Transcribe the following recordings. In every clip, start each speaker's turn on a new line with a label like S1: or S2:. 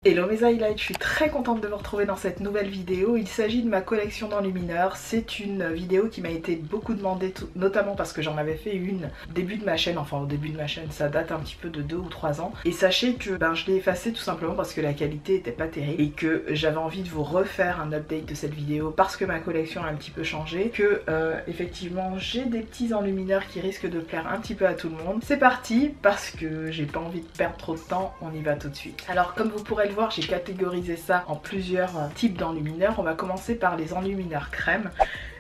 S1: Hello mes highlights, je suis très contente de vous retrouver dans cette nouvelle vidéo. Il s'agit de ma collection d'enlumineurs. C'est une vidéo qui m'a été beaucoup demandée, notamment parce que j'en avais fait une au début de ma chaîne, enfin au début de ma chaîne, ça date un petit peu de 2 ou 3 ans. Et sachez que je l'ai effacée tout simplement parce que la qualité était pas terrible et que j'avais envie de vous refaire un update de cette vidéo parce que ma collection a un petit peu changé, que effectivement j'ai des petits enlumineurs qui risquent de plaire un petit peu à tout le monde. C'est parti parce que j'ai pas envie de perdre trop de temps, on y va tout de suite. Alors comme vous pourrez le voir, j'ai catégorisé ça en plusieurs types d'enlumineurs. On va commencer par les enlumineurs crème.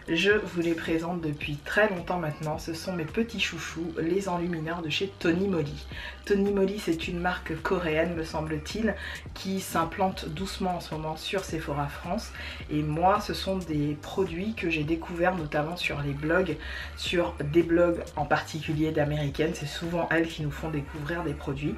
S1: Je vous les présente depuis très longtemps maintenant, ce sont mes petits chouchous, les enlumineurs de chez Tony Moly. Tony Moly, c'est une marque coréenne me semble-t-il, qui s'implante doucement en ce moment sur Sephora France. Et moi, ce sont des produits que j'ai découverts notamment sur les blogs, sur des blogs en particulier d'américaines. C'est souvent elles qui nous font découvrir des produits.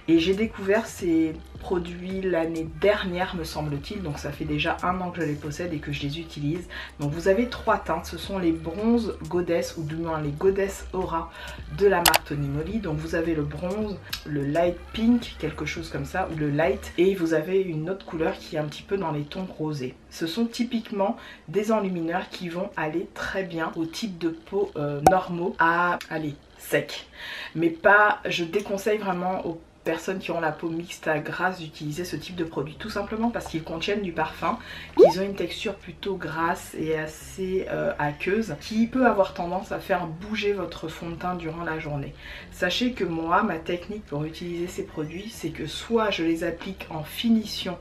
S1: Et j'ai découvert ces produits l'année dernière me semble-t-il, donc ça fait déjà 1 an que je les possède et que je les utilise. Donc vous avez 3 teintes, ce sont les bronzes Goddess ou du moins les Goddess Aura de la marque Tony Moly. Donc vous avez le bronze, le light pink, quelque chose comme ça, ou le light, et vous avez une autre couleur qui est un petit peu dans les tons rosés. Ce sont typiquement des enlumineurs qui vont aller très bien au type de peau normaux à aller sec, mais pas, je déconseille vraiment aux personnes qui ont la peau mixte à grasse d'utiliser ce type de produit, tout simplement parce qu'ils contiennent du parfum, qu'ils ont une texture plutôt grasse et assez aqueuse qui peut avoir tendance à faire bouger votre fond de teint durant la journée. Sachez que moi, ma technique pour utiliser ces produits, c'est que soit je les applique en finition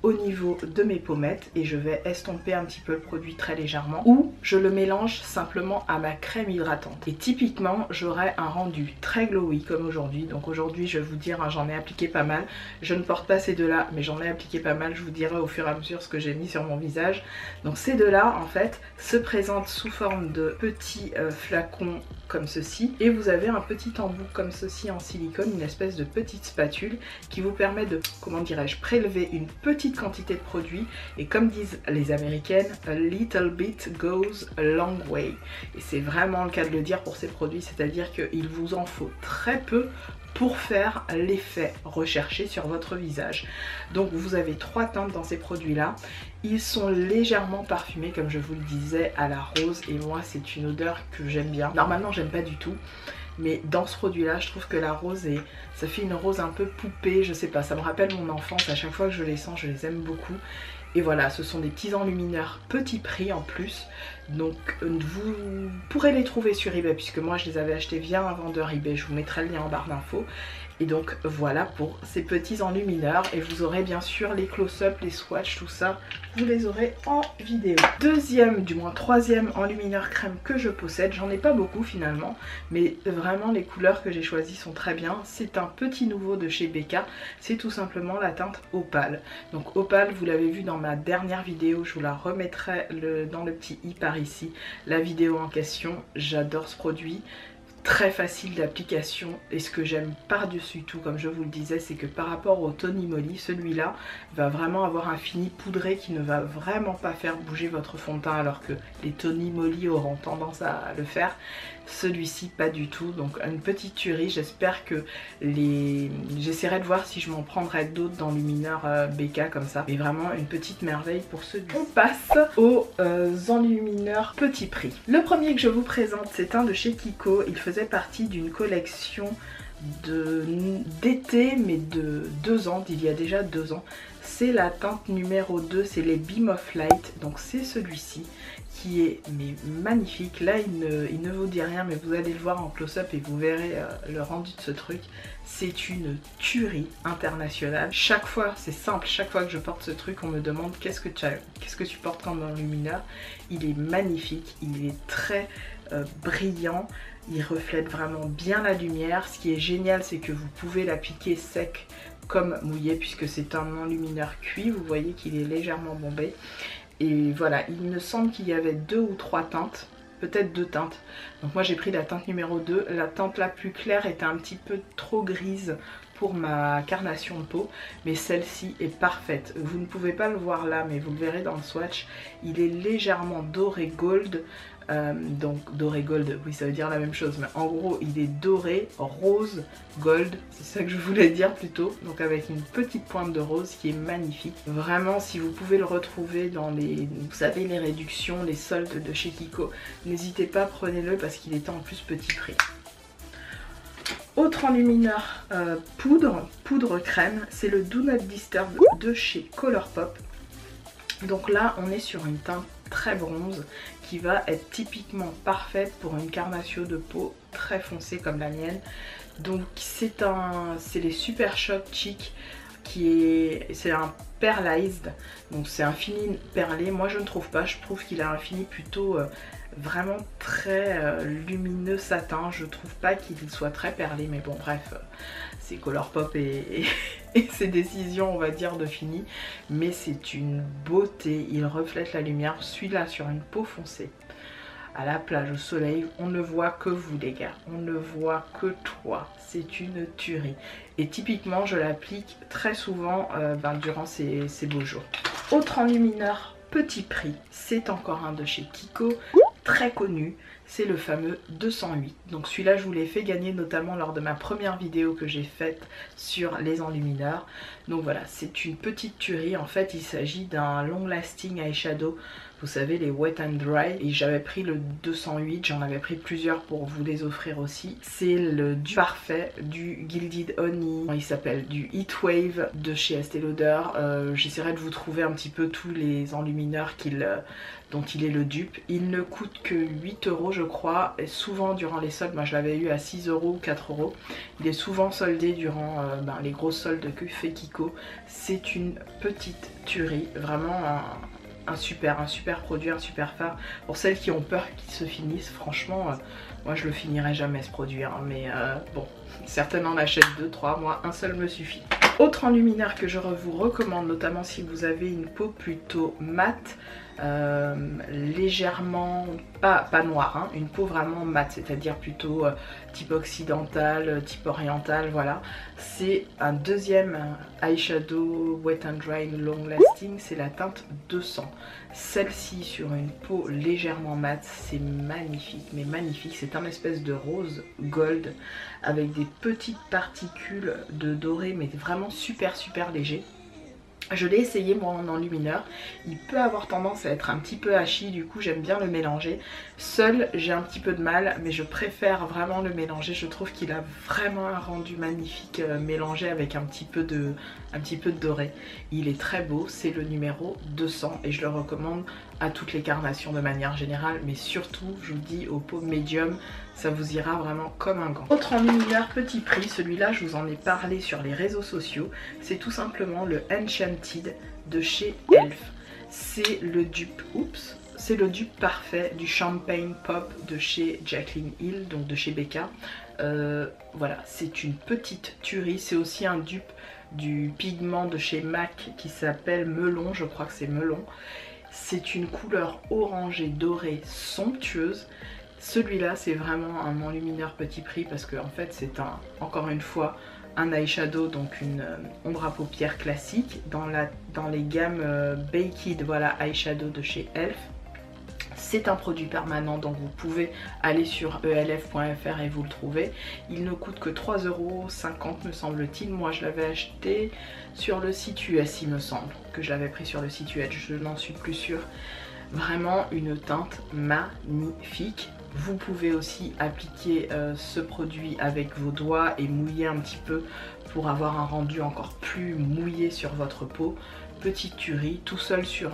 S1: au niveau de mes pommettes et je vais estomper un petit peu le produit très légèrement, ou je le mélange simplement à ma crème hydratante et typiquement j'aurai un rendu très glowy comme aujourd'hui. Donc aujourd'hui, je vais vous dire, hein, j'en ai appliqué pas mal, je ne porte pas ces deux là mais j'en ai appliqué pas mal, je vous dirai au fur et à mesure ce que j'ai mis sur mon visage. Donc ces deux là en fait se présentent sous forme de petits flacons comme ceci, et vous avez un petit embout comme ceci en silicone, une espèce de petite spatule qui vous permet de, comment dirais-je, prélever une petite quantité de produit, et comme disent les américaines, a little bit goes a long way, et c'est vraiment le cas de le dire pour ces produits, c'est-à-dire qu'il vous en faut très peu pour faire l'effet recherché sur votre visage. Donc vous avez 3 teintes dans ces produits là, ils sont légèrement parfumés comme je vous le disais à la rose, et moi c'est une odeur que j'aime bien. Normalement j'aime pas du tout, mais dans ce produit là je trouve que la rose ça fait une rose un peu poupée, je sais pas, ça me rappelle mon enfance, à chaque fois que je les sens je les aime beaucoup. Et voilà, ce sont des petits enlumineurs petit prix en plus, donc vous pourrez les trouver sur eBay puisque moi je les avais achetés via un vendeur eBay, je vous mettrai le lien en barre d'infos. Et donc voilà pour ces petits enlumineurs, et vous aurez bien sûr les close-up, les swatchs, tout ça, vous les aurez en vidéo. Deuxième, du moins troisième enlumineur crème que je possède, j'en ai pas beaucoup finalement, mais vraiment les couleurs que j'ai choisies sont très bien. C'est un petit nouveau de chez Becca, c'est tout simplement la teinte Opale. Donc Opale, vous l'avez vu dans ma dernière vidéo, je vous la remettrai dans le petit i par ici, la vidéo en question. J'adore ce produit. Très facile d'application, et ce que j'aime par-dessus tout, comme je vous le disais, c'est que par rapport au Tony Moly, celui-là va vraiment avoir un fini poudré qui ne va vraiment pas faire bouger votre fond de teint, alors que les Tony Moly auront tendance à le faire. Celui-ci pas du tout, donc une petite tuerie. J'espère que j'essaierai de voir si je m'en prendrai d'autres d'enlumineurs Becca comme ça, mais vraiment une petite merveille pour ceux. On passe aux enlumineurs petit prix. Le premier que je vous présente, c'est un de chez Kiko. Il faisait partie d'une collection d'été, mais de 2 ans, d'il y a déjà 2 ans. C'est la teinte numéro 2, c'est les Beam of Light, donc c'est celui-ci qui est magnifique. Là il ne vous dit rien, mais vous allez le voir en close-up et vous verrez le rendu de ce truc. C'est une tuerie internationale. Chaque fois, c'est simple, chaque fois que je porte ce truc, on me demande qu'est-ce que tu portes comme enlumineur. Il est magnifique, il est très brillant, il reflète vraiment bien la lumière. Ce qui est génial, c'est que vous pouvez l'appliquer sec comme mouillé, puisque c'est un enlumineur cuit. Vous voyez qu'il est légèrement bombé. Et voilà, il me semble qu'il y avait 2 ou 3 teintes, peut-être 2 teintes. Donc moi j'ai pris la teinte numéro 2. La teinte la plus claire était un petit peu trop grise pour ma carnation de peau, mais celle-ci est parfaite. Vous ne pouvez pas le voir là, mais vous le verrez dans le swatch. Il est légèrement doré gold. donc doré gold, oui ça veut dire la même chose, mais en gros il est doré, rose, gold, c'est ça que je voulais dire plutôt, donc avec une petite pointe de rose qui est magnifique. Vraiment, si vous pouvez le retrouver dans les, vous savez, les réductions, les soldes de chez Kiko, n'hésitez pas, prenez-le parce qu'il était en plus petit prix. Autre enlumineur poudre crème, c'est le Do Not Disturb de chez Colourpop. Donc là on est sur une teinte très bronze qui va être typiquement parfaite pour une carnation de peau très foncée comme la mienne. Donc c'est les Super Shot Cheek, c'est un Pearlized, donc c'est un fini perlé. Moi je ne trouve pas, je trouve qu'il a un fini plutôt vraiment très lumineux satin. Je trouve pas qu'il soit très perlé, mais bon bref, c'est Colourpop et ses décisions on va dire de fini, mais c'est une beauté, il reflète la lumière. Celui-là sur une peau foncée, à la plage, au soleil, on ne voit que vous les gars, on ne voit que toi, c'est une tuerie. Et typiquement je l'applique très souvent durant ces beaux jours. Autre enlumineur petit prix, c'est encore un de chez Kiko, très connu, c'est le fameux 208. Donc celui-là je vous l'ai fait gagner notamment lors de ma première vidéo que j'ai faite sur les enlumineurs. Donc voilà, c'est une petite tuerie. En fait il s'agit d'un long lasting eyeshadow, vous savez les wet and dry, et j'avais pris le 208, j'en avais pris plusieurs pour vous les offrir aussi. C'est le dupe parfait du Gilded Honey, il s'appelle du Heat Wave de chez Estée Lauder. J'essaierai de vous trouver un petit peu tous les enlumineurs dont il est le dupe. Il ne coûte que 8 € je crois, et souvent durant les soldes, moi je l'avais eu à 6 € ou 4 €. Il est souvent soldé durant les grosses soldes que fait Kiko. C'est une petite tuerie, vraiment un super produit, un super fard. Pour celles qui ont peur qu'il se finisse, franchement, moi je le finirai jamais ce produit, hein, mais bon, certaines en achètent 2, 3, moi un seul me suffit. Autre enlumineur que je vous recommande, notamment si vous avez une peau plutôt mate, légèrement, pas noire, hein, une peau vraiment mate, c'est-à-dire plutôt type occidental, type oriental, voilà. C'est un deuxième eyeshadow wet and dry long lasting, c'est la teinte 200. Celle-ci sur une peau légèrement mate, c'est magnifique, mais magnifique. C'est un espèce de rose gold avec des petites particules de doré, mais vraiment super léger. Je l'ai essayé moi en enlumineur, il peut avoir tendance à être un petit peu hachis, du coup j'aime bien le mélanger. Seul j'ai un petit peu de mal, mais je préfère vraiment le mélanger, je trouve qu'il a vraiment un rendu magnifique mélangé avec un petit peu de doré. Il est très beau, c'est le numéro 200 et je le recommande à toutes les carnations de manière générale, mais surtout je vous dis aux peaux médium, ça vous ira vraiment comme un gant. Autre enlumineur petit prix, celui-là je vous en ai parlé sur les réseaux sociaux, c'est tout simplement le Enchanted de chez Elf. C'est le dupe, c'est le dupe parfait du Champagne Pop de chez Jaclyn Hill, donc de chez Becca. Voilà, c'est une petite tuerie, c'est aussi un dupe du pigment de chez MAC qui s'appelle Melon, je crois que c'est Melon. C'est une couleur orangée dorée somptueuse. Celui-là c'est vraiment un enlumineur petit prix parce que en fait c'est encore une fois un eyeshadow, donc une ombre à paupières classique dans les gammes Baked, voilà, eyeshadow de chez Elf. C'est un produit permanent, donc vous pouvez aller sur elf.fr et vous le trouvez. Il ne coûte que 3,50 € me semble-t-il. Moi je l'avais acheté sur le site US, il me semble que je l'avais pris sur le site US, je n'en suis plus sûre. Vraiment une teinte magnifique. Vous pouvez aussi appliquer ce produit avec vos doigts et mouiller un petit peu pour avoir un rendu encore plus mouillé sur votre peau. Petite tuerie, tout seul sur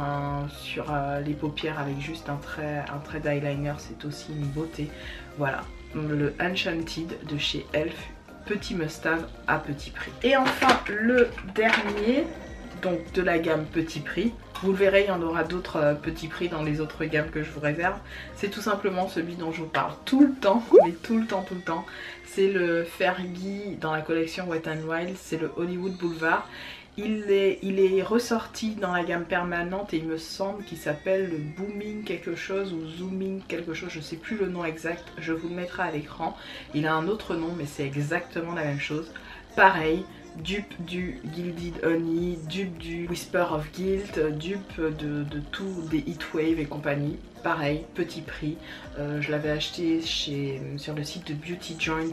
S1: les paupières avec juste un trait d'eyeliner, c'est aussi une beauté. Voilà, le Enchanted de chez Elf, petit must-have à petit prix. Et enfin le dernier, donc de la gamme petit prix. Vous le verrez, il y en aura d'autres petits prix dans les autres gammes que je vous réserve. C'est tout simplement celui dont je vous parle tout le temps, mais tout le temps. C'est le Fergie dans la collection Wet n Wild, c'est le Hollywood Boulevard. Il est ressorti dans la gamme permanente et il me semble qu'il s'appelle le Booming quelque chose ou Zooming quelque chose, je sais plus le nom exact, je vous le mettrai à l'écran. Il a un autre nom mais c'est exactement la même chose. Pareil, dupe du Gilded Honey, dupe du Whisper of Guilt, dupe de tout, des Heatwave et compagnie. Pareil, petit prix, je l'avais acheté sur le site de Beauty Joint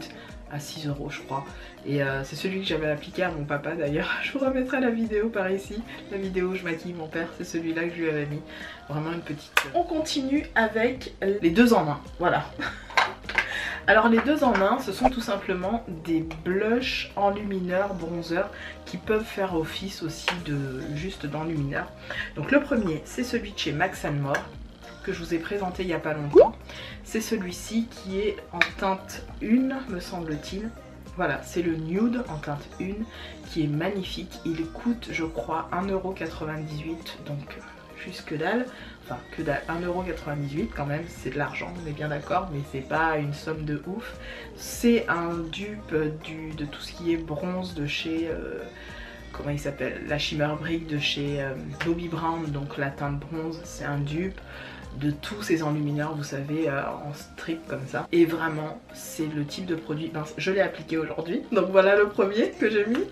S1: à 6 € je crois, et c'est celui que j'avais appliqué à mon papa d'ailleurs. Je vous remettrai la vidéo par ici, la vidéo où je maquille mon père, c'est celui-là que je lui avais mis. Vraiment une petite... On continue avec les 2 en 1, voilà. Alors les 2 en 1, ce sont tout simplement des blushs enlumineurs bronzer qui peuvent faire office aussi de juste d'enlumineur. Donc le premier, c'est celui de chez Max & More, que je vous ai présenté il n'y a pas longtemps. C'est celui-ci qui est en teinte 1 me semble-t-il. Voilà, c'est le nude en teinte 1 qui est magnifique. Il coûte je crois 1,98 €, donc juste que dalle. Enfin que dalle, 1,98 € quand même, c'est de l'argent, on est bien d'accord, mais c'est pas une somme de ouf. C'est un dupe de tout ce qui est bronze de chez... comment il s'appelle, la Shimmer Brick de chez Bobbi Brown, donc la teinte bronze, c'est un dupe de tous ces enlumineurs, vous savez, en strip comme ça. Et vraiment, c'est le type de produit, ben, je l'ai appliqué aujourd'hui, donc voilà le premier que j'ai mis.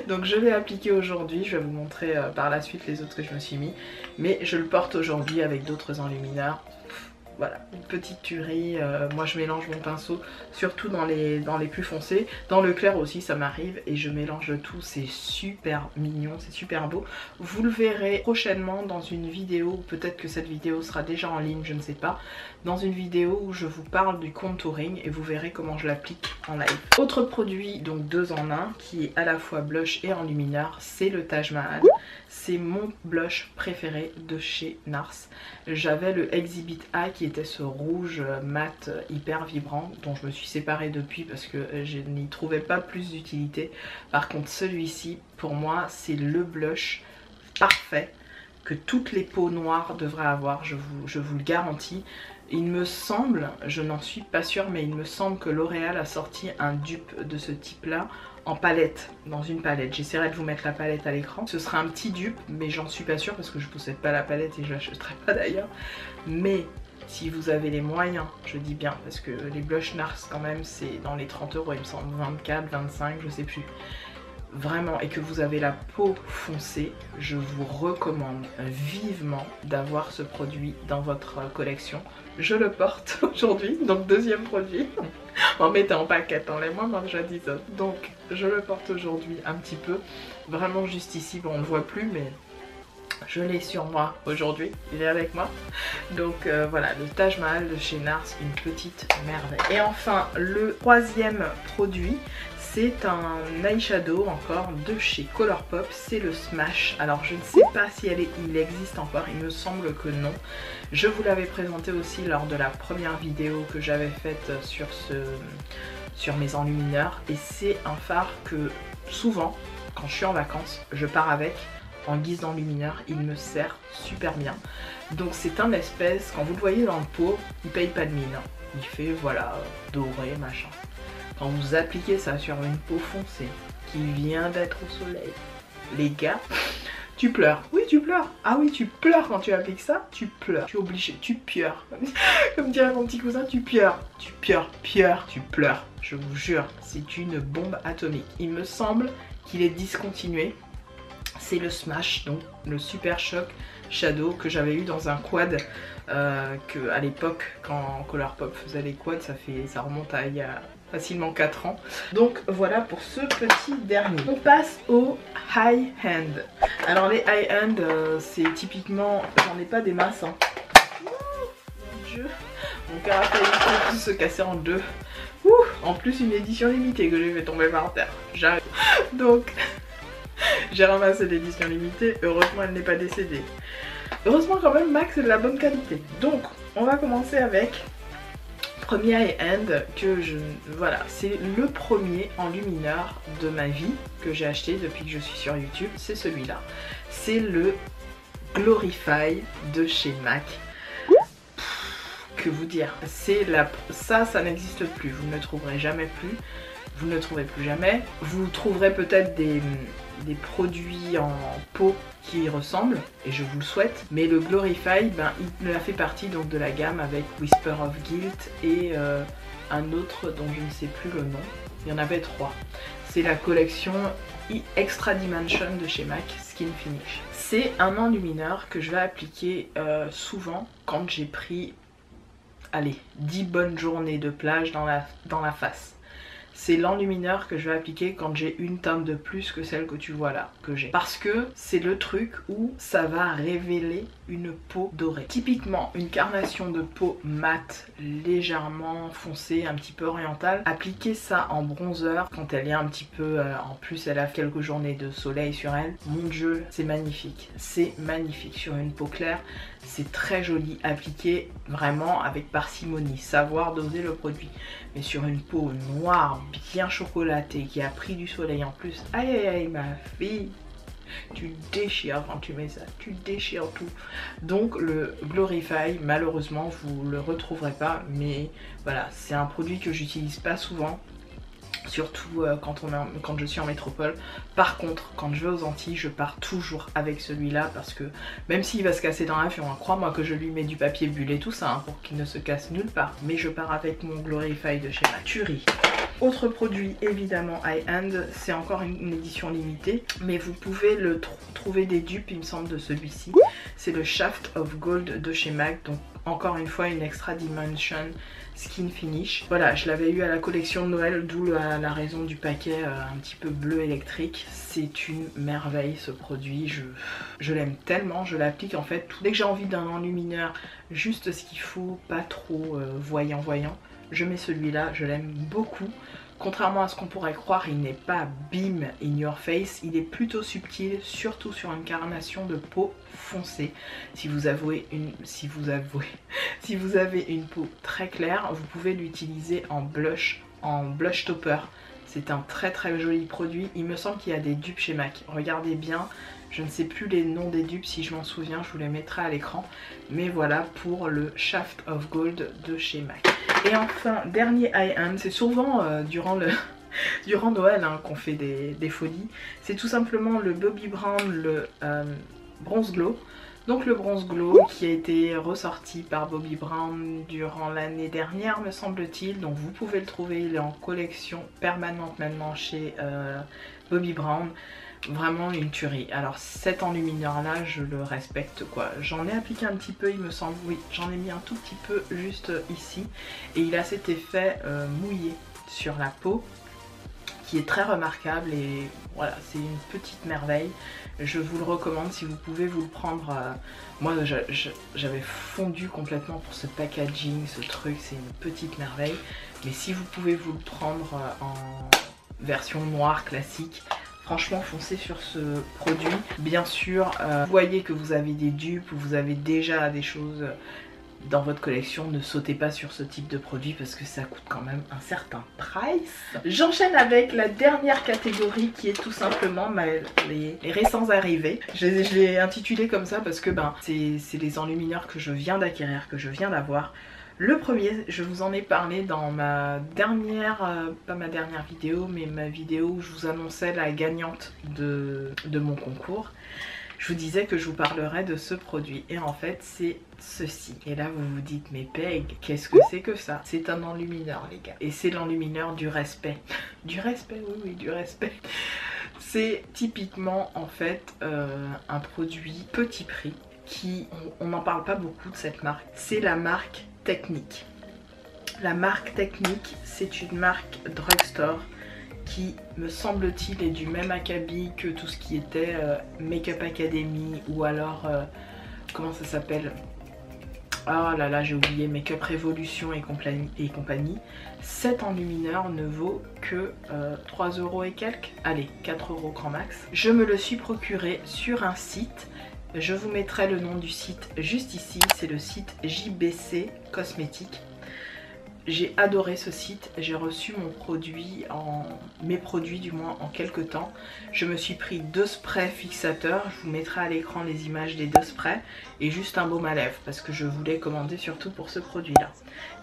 S1: Donc je l'ai appliqué aujourd'hui, je vais vous montrer par la suite les autres que je me suis mis. Mais je le porte aujourd'hui avec d'autres enlumineurs. Voilà, une petite tuerie, moi je mélange mon pinceau, surtout dans les plus foncés. Dans le clair aussi ça m'arrive et je mélange tout, c'est super mignon, c'est super beau. Vous le verrez prochainement dans une vidéo, peut-être que cette vidéo sera déjà en ligne, je ne sais pas. Dans une vidéo où je vous parle du contouring et vous verrez comment je l'applique en live. Autre produit, donc 2 en 1, qui est à la fois blush et enlumineur, c'est le Taj Mahal. C'est mon blush préféré de chez NARS. J'avais le Exhibit A qui était ce rouge mat hyper vibrant dont je me suis séparée depuis parce que je n'y trouvais pas plus d'utilité. Par contre celui-ci pour moi c'est le blush parfait que toutes les peaux noires devraient avoir, je vous le garantis. Il me semble, je n'en suis pas sûre, mais il me semble que L'Oréal a sorti un dupe de ce type là en palette, dans une palette. J'essaierai de vous mettre la palette à l'écran. Ce sera un petit dupe, mais j'en suis pas sûre parce que je possède pas la palette et je l'achèterai pas d'ailleurs. Mais si vous avez les moyens, je dis bien, parce que les blush NARS quand même c'est dans les 30 € il me semble, 24, 25, je sais plus. Vraiment, et que vous avez la peau foncée, je vous recommande vivement d'avoir ce produit dans votre collection. Je le porte aujourd'hui, donc deuxième produit. On mettait en paquette, les moins déjà dit ça. Donc je le porte aujourd'hui un petit peu, vraiment juste ici, bon on ne le voit plus mais je l'ai sur moi aujourd'hui, il est avec moi. Donc voilà, le Taj Mahal de chez NARS, une petite merveille. Et enfin le troisième produit, c'est un eyeshadow encore de chez Colourpop, c'est le Smash. Alors je ne sais pas si il existe encore, il me semble que non. Je vous l'avais présenté aussi lors de la première vidéo que j'avais faite sur mes enlumineurs. Et c'est un fard que souvent, quand je suis en vacances, je pars avec en guise d'enlumineur, il me sert super bien. Donc c'est un espèce, quand vous le voyez dans le pot, il paye pas de mine. Il fait voilà, doré, machin. Quand vous appliquez ça sur une peau foncée qui vient d'être au soleil, les gars, tu pleures. Oui, tu pleures. Ah oui, tu pleures quand tu appliques ça, tu pleures. Tu es obligé, tu pleures. Comme dirait mon petit cousin, tu pleures. Tu pleures, tu pleures. Je vous jure, c'est une bombe atomique. Il me semble qu'il est discontinué. C'est le Smash, donc le Super Shock Shadow que j'avais eu dans un quad que à l'époque quand Colourpop faisait les quads, ça remonte à il y a facilement 4 ans. Donc voilà pour ce petit dernier. On passe au high hand. Alors les high hand c'est typiquement, j'en ai pas des masses hein. Mon dieu, mon cœur a failli se casser en deux. Ouh, en plus une édition limitée que j'ai fait tomber par terre. J'arrive. Donc j'ai ramassé l'édition limitée, heureusement elle n'est pas décédée. Heureusement quand même Max est de la bonne qualité. Donc on va commencer avec premier high-end que voilà, c'est le premier enlumineur de ma vie que j'ai acheté depuis que je suis sur YouTube, c'est celui-là. C'est le Glorify de chez MAC. Que vous dire, c'est ça n'existe plus, vous ne le trouverez jamais plus. Vous ne le trouverez plus jamais. Vous trouverez peut-être des produits en pot qui y ressemblent, et je vous le souhaite. Mais le Glorify, ben, il a fait partie donc de la gamme avec Whisper of Guilt et un autre dont je ne sais plus le nom. Il y en avait 3. C'est la collection Extra Dimension de chez MAC Skin Finish. C'est un enlumineur que je vais appliquer souvent quand j'ai pris, allez, 10 bonnes journées de plage dans la face. C'est l'enlumineur que je vais appliquer quand j'ai une teinte de plus que celle que tu vois là, que j'ai. Parce que c'est le truc où ça va révéler une peau dorée. Typiquement, une carnation de peau mate, légèrement foncée, un petit peu orientale. Appliquer ça en bronzer, quand elle est un petit peu... en plus, elle a quelques journées de soleil sur elle. Mon Dieu, c'est magnifique. C'est magnifique. Sur une peau claire, c'est très joli. Appliqué vraiment avec parcimonie. Savoir doser le produit. Mais sur une peau noire, bien chocolatée, qui a pris du soleil en plus, aïe aïe aïe ma fille, tu déchires quand tu mets ça, tu déchires tout. Donc le Glorify, malheureusement vous le retrouverez pas, mais voilà, c'est un produit que j'utilise pas souvent. Surtout quand je suis en métropole. Par contre, quand je vais aux Antilles, je pars toujours avec celui-là parce que même s'il va se casser dans l'avion, hein, crois-moi que je lui mets du papier bulle et tout ça hein, pour qu'il ne se casse nulle part. Mais je pars avec mon Glorify de chez Maturi. Autre produit évidemment high-end, c'est encore une édition limitée, mais vous pouvez le trouver des dupes, il me semble, de celui-ci. C'est le Shaft of Gold de chez MAC, donc encore une fois une Extra Dimension Skin Finish. Voilà, je l'avais eu à la collection de Noël, d'où la raison du paquet un petit peu bleu électrique. C'est une merveille ce produit, je l'aime tellement, je l'applique en fait dès que j'ai envie d'un enlumineur, juste ce qu'il faut, pas trop voyant. Je mets celui-là, je l'aime beaucoup. Contrairement à ce qu'on pourrait croire, il n'est pas beam in your face, il est plutôt subtil, surtout sur une carnation de peau foncée. Si vous avez une peau très claire, vous pouvez l'utiliser en blush topper. C'est un très joli produit. Il me semble qu'il y a des dupes chez MAC. Regardez bien, je ne sais plus les noms des dupes, si je m'en souviens, je vous les mettrai à l'écran. Mais voilà pour le Shaft of Gold de chez MAC. Et enfin, dernier high-end, c'est souvent durant Noël hein, qu'on fait des folies. C'est tout simplement le Bobbi Brown, le Bronze Glow. Donc le Bronze Glow qui a été ressorti par Bobbi Brown durant l'année dernière me semble-t-il. Donc vous pouvez le trouver, il est en collection permanente maintenant chez Bobbi Brown. Vraiment une tuerie. Alors cet enlumineur là je le respecte quoi. J'en ai appliqué un petit peu il me semble, oui j'en ai mis un tout petit peu juste ici. Et il a cet effet mouillé sur la peau qui est très remarquable et voilà c'est une petite merveille. Je vous le recommande si vous pouvez vous le prendre. Moi j'avais fondu complètement pour ce packaging, ce truc, c'est une petite merveille. Mais si vous pouvez vous le prendre en version noire classique, franchement foncez sur ce produit. Bien sûr, vous voyez que vous avez des dupes ou vous avez déjà des choses dans votre collection, ne sautez pas sur ce type de produit parce que ça coûte quand même un certain price. J'enchaîne avec la dernière catégorie qui est tout simplement les récents arrivés. Je l'ai intitulé comme ça parce que c'est les enlumineurs que je viens d'acquérir, que je viens d'avoir. Le premier, je vous en ai parlé dans ma dernière, pas ma dernière vidéo, mais ma vidéo où je vous annonçais la gagnante de mon concours. Je vous disais que je vous parlerais de ce produit et en fait c'est ceci. Et là vous vous dites mais Peg, qu'est-ce que c'est que ça? C'est un enlumineur les gars. Et c'est l'enlumineur du respect. Du respect, oui du respect. C'est typiquement en fait un produit petit prix qui, on n'en parle pas beaucoup de cette marque. C'est la marque Technique. La marque Technique, c'est une marque drugstore qui, me semble-t-il, est du même acabit que tout ce qui était Make-up Academy ou alors, comment ça s'appelle? Oh là là, j'ai oublié, Make-up Révolution et compagnie. Cet enlumineur ne vaut que 3 € et quelques, allez, 4 € grand max. Je me le suis procuré sur un site. Je vous mettrai le nom du site juste ici, c'est le site JBC Cosmétiques. J'ai adoré ce site, j'ai reçu mes produits du moins en quelques temps. Je me suis pris 2 sprays fixateurs, je vous mettrai à l'écran les images des 2 sprays et juste un baume à lèvres parce que je voulais commander surtout pour ce produit là.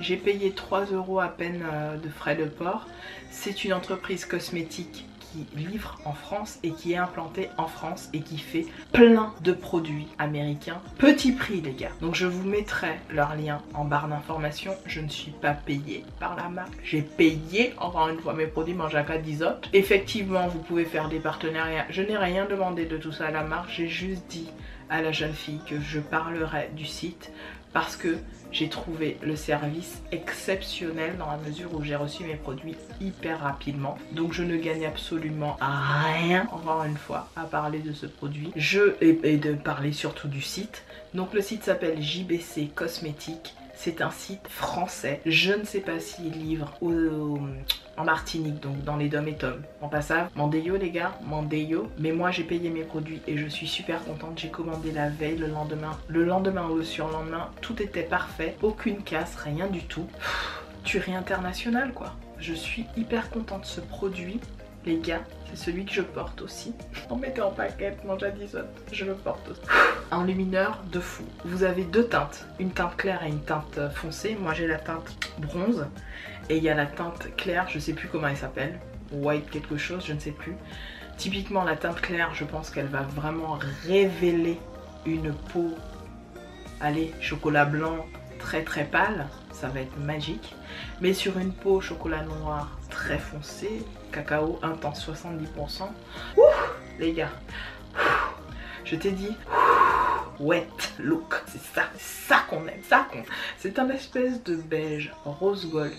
S1: J'ai payé 3 € à peine de frais de port. C'est une entreprise cosmétique qui livre en France et qui est implanté en France et qui fait plein de produits américains. Petit prix les gars. Donc je vous mettrai leur lien en barre d'information. Je ne suis pas payée par la marque. J'ai payé encore une fois mes produits Mangeaka d'Isotte. Effectivement, vous pouvez faire des partenariats. Je n'ai rien demandé de tout ça à la marque. J'ai juste dit à la jeune fille que je parlerai du site parce que j'ai trouvé le service exceptionnel dans la mesure où j'ai reçu mes produits hyper rapidement. Donc je ne gagne absolument rien, encore une fois, à parler de ce produit. Et de parler surtout du site. Donc le site s'appelle JBC Cosmétiques. C'est un site français. Je ne sais pas s'il livre en Martinique, donc dans les DOM et TOM. En passant, Mandeyo les gars, Mandeyo. Mais moi j'ai payé mes produits et je suis super contente. J'ai commandé la veille, le lendemain ou le surlendemain. Tout était parfait, aucune casse, rien du tout. Tuerie internationale quoi. Je suis hyper contente de ce produit. Les gars, c'est celui que je porte aussi. On mettait en paquet, Mangeaka d'Isotte, je le porte aussi. Un lumineur de fou. Vous avez deux teintes, une teinte claire et une teinte foncée. Moi j'ai la teinte bronze et il y a la teinte claire, je sais plus comment elle s'appelle. White quelque chose, je ne sais plus. Typiquement la teinte claire, je pense qu'elle va vraiment révéler une peau, allez, chocolat blanc très très pâle. Ça va être magique. Mais sur une peau chocolat noir très foncé, cacao intense 70%. Ouh, les gars, je t'ai dit, wet look, c'est ça qu'on aime, c'est un espèce de beige rose gold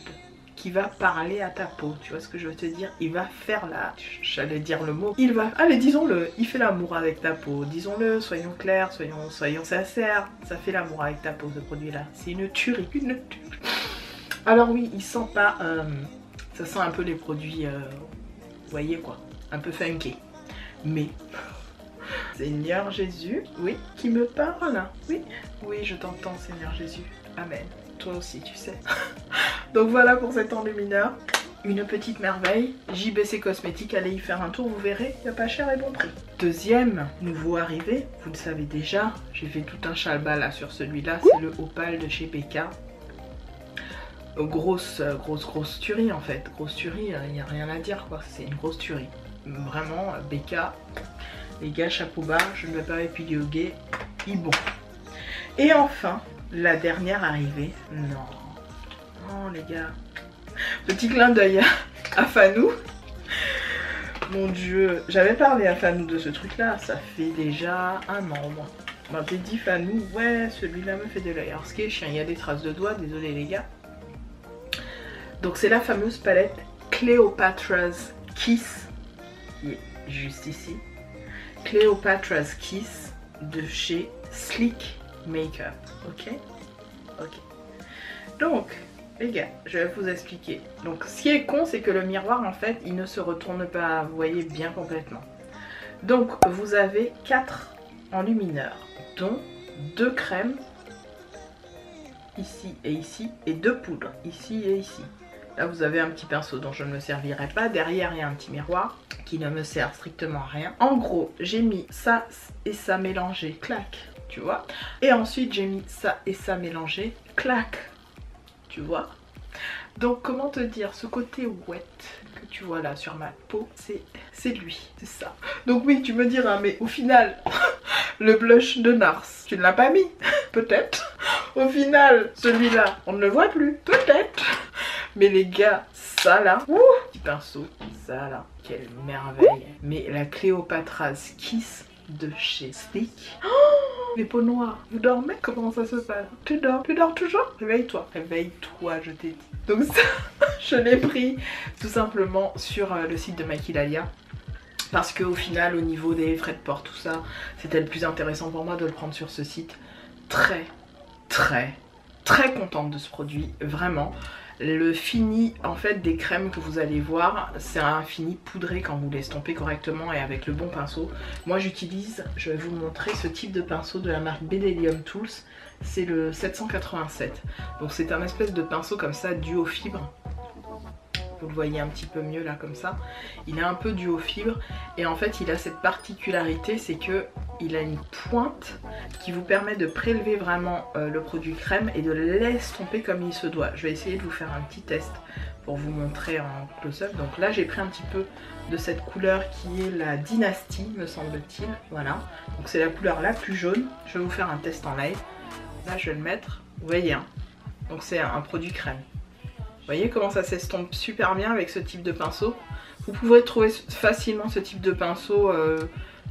S1: qui va parler à ta peau, tu vois ce que je veux te dire? Il va faire la... J'allais dire le mot. Il va... Allez, disons-le, il fait l'amour avec ta peau. Disons-le, soyons clairs, soyons sincères. Ça fait l'amour avec ta peau, ce produit-là. C'est une tuerie, une tuerie. Alors oui, il sent pas... ça sent un peu les produits... vous voyez quoi? Un peu funky. Mais... Seigneur Jésus, oui, qui me parle. Oui, oui, je t'entends, Seigneur Jésus. Amen. Toi aussi, tu sais. Donc voilà pour cet enlumineur. Une petite merveille. JBC Cosmétiques, allez y faire un tour, vous verrez, il n'y a pas cher et bon prix. Deuxième nouveau arrivé, vous le savez déjà, j'ai fait tout un chalba là sur celui-là, c'est le Opal de chez BK. Grosse tuerie en fait. Grosse tuerie, il n'y a rien à dire quoi, c'est une grosse tuerie. Vraiment, BK, les gars, chapeau bas, je ne vais pas épiloguer, ils bon. Et enfin, la dernière arrivée, non les gars, petit clin d'œil à Fanou. Mon dieu, j'avais parlé à Fanou de ce truc là, ça fait déjà un an au moins. Bah t'es dit Fanou, ouais celui-là me fait de l'œil. Alors ce qui est chiant, il y a des traces de doigts, désolé les gars. Donc c'est la fameuse palette Cleopatra's Kiss, qui est juste ici. Cleopatra's Kiss de chez Sleek Makeup, ok. Donc, les gars, je vais vous expliquer. Donc, ce qui est con, c'est que le miroir, en fait, il ne se retourne pas, vous voyez bien complètement. Donc, vous avez 4 enlumineurs, dont 2 crèmes, ici et ici, et 2 poudres, ici et ici. Là, vous avez un petit pinceau dont je ne me servirai pas. Derrière, il y a un petit miroir qui ne me sert strictement à rien. En gros, j'ai mis ça et ça mélangé, clac, tu vois. Et ensuite, j'ai mis ça et ça mélangé, clac, tu vois. Donc, comment te dire, ce côté wet que tu vois là sur ma peau, c'est lui, c'est ça. Donc oui, tu me diras, mais au final, le blush de Nars, tu ne l'as pas mis, peut-être. Au final, celui-là, on ne le voit plus, peut-être. Mais les gars, ça là, petit pinceau, ça là, quelle merveille. Mais la Cleopatra's Kiss de chez Sleek. Les peaux noires, vous dormez? Comment ça se passe? Tu dors toujours? Réveille-toi, je t'ai dit. Donc ça, je l'ai pris tout simplement sur le site de Maquilalia. Parce qu'au final, au niveau des frais de port, tout ça, c'était le plus intéressant pour moi de le prendre sur ce site. Très contente de ce produit, vraiment. Le fini en fait des crèmes que vous allez voir, c'est un fini poudré quand vous l'estompez correctement et avec le bon pinceau. Moi j'utilise, je vais vous montrer ce type de pinceau de la marque Bdellium Tools, c'est le 787. Donc c'est un espèce de pinceau comme ça duo fibre. Vous le voyez un petit peu mieux là comme ça. Il est un peu duo fibre et en fait il a cette particularité, c'est que il a une pointe qui vous permet de prélever vraiment le produit crème et de l'estomper comme il se doit. Je vais essayer de vous faire un petit test pour vous montrer en close-up. Donc là j'ai pris un petit peu de cette couleur qui est la Dynasty me semble-t-il. Voilà, donc c'est la couleur la plus jaune. Je vais vous faire un test en live. Là je vais le mettre, vous voyez hein. Donc c'est un produit crème. Vous voyez comment ça s'estompe super bien avec ce type de pinceau. Vous pouvez trouver facilement ce type de pinceau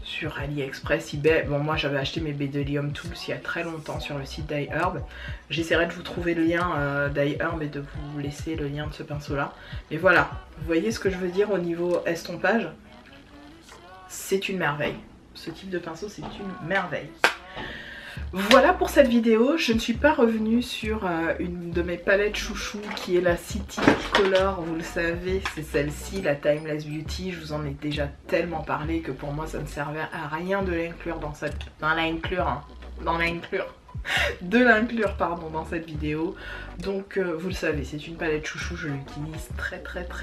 S1: sur AliExpress, eBay. Bon moi j'avais acheté mes Bdellium Tools il y a très longtemps sur le site d'iHerb. J'essaierai de vous trouver le lien d'iHerb et de vous laisser le lien de ce pinceau là. Mais voilà, vous voyez ce que je veux dire au niveau estompage. C'est une merveille. Ce type de pinceau c'est une merveille. Voilà pour cette vidéo, je ne suis pas revenue sur une de mes palettes chouchou qui est la City Color, vous le savez, c'est celle-ci, la Timeless Beauty. Je vous en ai déjà tellement parlé que pour moi ça ne servait à rien de l'inclure dans cette... dans cette vidéo. Donc vous le savez, c'est une palette chouchou, je l'utilise très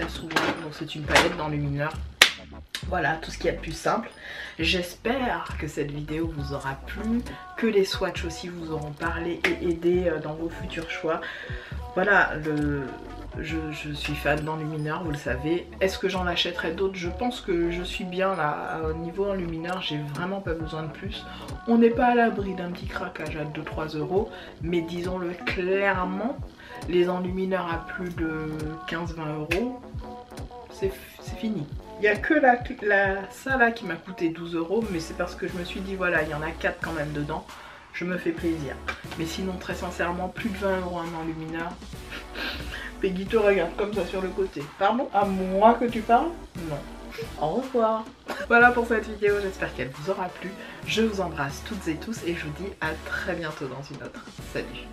S1: souvent, donc c'est une palette d'enlumineur. Voilà, tout ce qu'il y a de plus simple. J'espère que cette vidéo vous aura plu, que les swatchs aussi vous auront parlé et aidé dans vos futurs choix. Voilà, je suis fan d'enlumineur, vous le savez. Est-ce que j'en achèterai d'autres? Je pense que je suis bien là, au niveau enlumineur, j'ai vraiment pas besoin de plus. On n'est pas à l'abri d'un petit craquage à 2-3 €, mais disons-le clairement, les enlumineurs à plus de 15-20 €, c'est fini. Il n'y a que ça là qui m'a coûté 12 €, mais c'est parce que je me suis dit voilà, il y en a 4 quand même dedans, je me fais plaisir. Mais sinon très sincèrement, plus de 20 € un enlumineur. Peggy te regarde comme ça sur le côté. Pardon? À moi que tu parles? Non. Au revoir. Voilà pour cette vidéo, j'espère qu'elle vous aura plu. Je vous embrasse toutes et tous et je vous dis à très bientôt dans une autre. Salut.